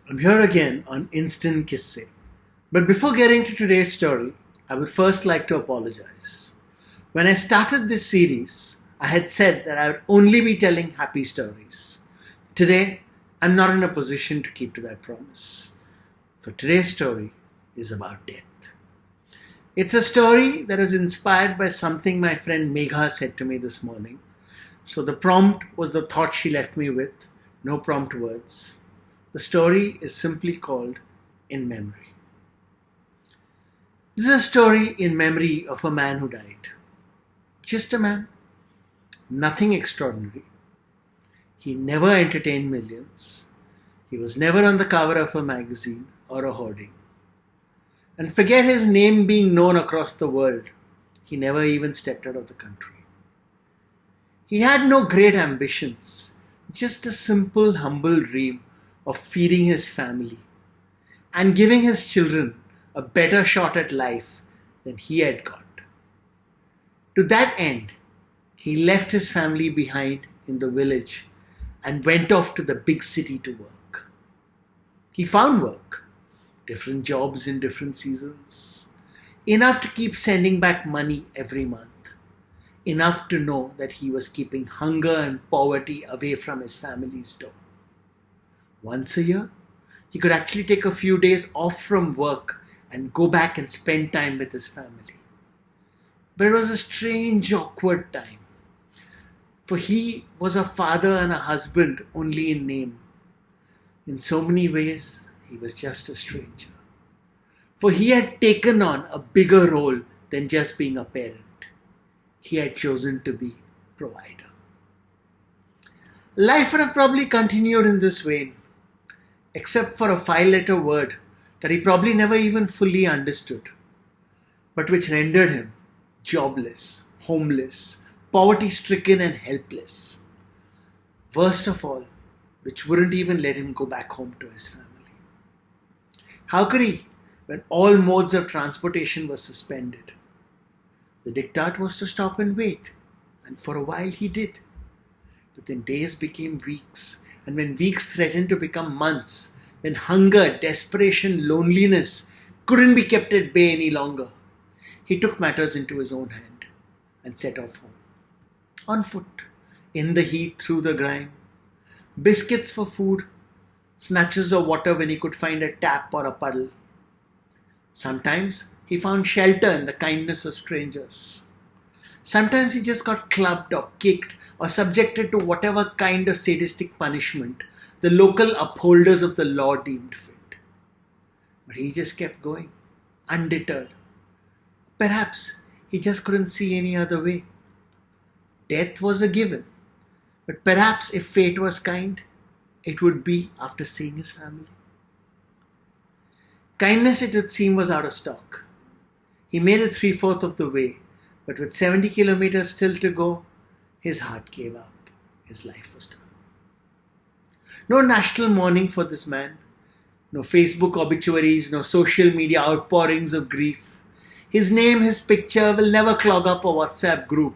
I'm here again on Instant Kisse. But before getting to today's story, I would first like to apologize. When I started this series, I had said that I would only be telling happy stories. Today, I'm not in a position to keep to that promise. For today's story is about death. It's a story that is inspired by something my friend Megha said to me this morning. So the prompt was the thought she left me with, no prompt words. The story is simply called In Memory. This is a story in memory of a man who died. Just a man. Nothing extraordinary. He never entertained millions. He was never on the cover of a magazine or a hoarding. And forget his name being known across the world. He never even stepped out of the country. He had no great ambitions, just a simple, humble dream of feeding his family and giving his children a better shot at life than he had got. To that end, he left his family behind in the village and went off to the big city to work. He found work, different jobs in different seasons, enough to keep sending back money every month, enough to know that he was keeping hunger and poverty away from his family's door. Once a year, he could actually take a few days off from work and go back and spend time with his family. But it was a strange, awkward time, for he was a father and a husband only in name. In so many ways, he was just a stranger. For he had taken on a bigger role than just being a parent. He had chosen to be provider. Life would have probably continued in this vein, except for a 5-letter word that he probably never even fully understood, but which rendered him jobless, homeless, poverty-stricken and helpless. Worst of all, which wouldn't even let him go back home to his family. How could he, when all modes of transportation were suspended? The diktat was to stop and wait, and for a while he did. But then days became weeks, and when weeks threatened to become months, when hunger, desperation, loneliness couldn't be kept at bay any longer, he took matters into his own hand and set off home. On foot, in the heat, through the grime, biscuits for food, snatches of water when he could find a tap or a puddle. Sometimes he found shelter in the kindness of strangers. Sometimes he just got clubbed or kicked or subjected to whatever kind of sadistic punishment the local upholders of the law deemed fit. But he just kept going, undeterred. Perhaps he just couldn't see any other way. Death was a given, but perhaps if fate was kind, it would be after seeing his family. Kindness, it would seem, was out of stock. He made it 3/4 of the way, but with 70 kilometers still to go, his heart gave up. His life was done. No national mourning for this man, no Facebook obituaries, no social media outpourings of grief. His name, his picture will never clog up a WhatsApp group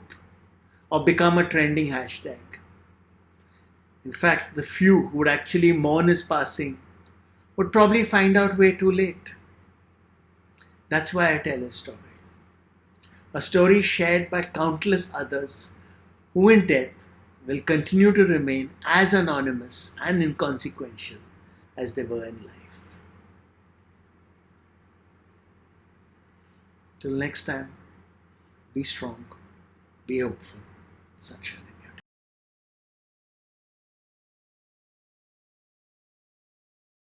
or become a trending hashtag. In fact, the few who would actually mourn his passing would probably find out way too late. That's why I tell his story. A story shared by countless others who in death will continue to remain as anonymous and inconsequential as they were in life. Till next time, be strong, be hopeful, sunshine.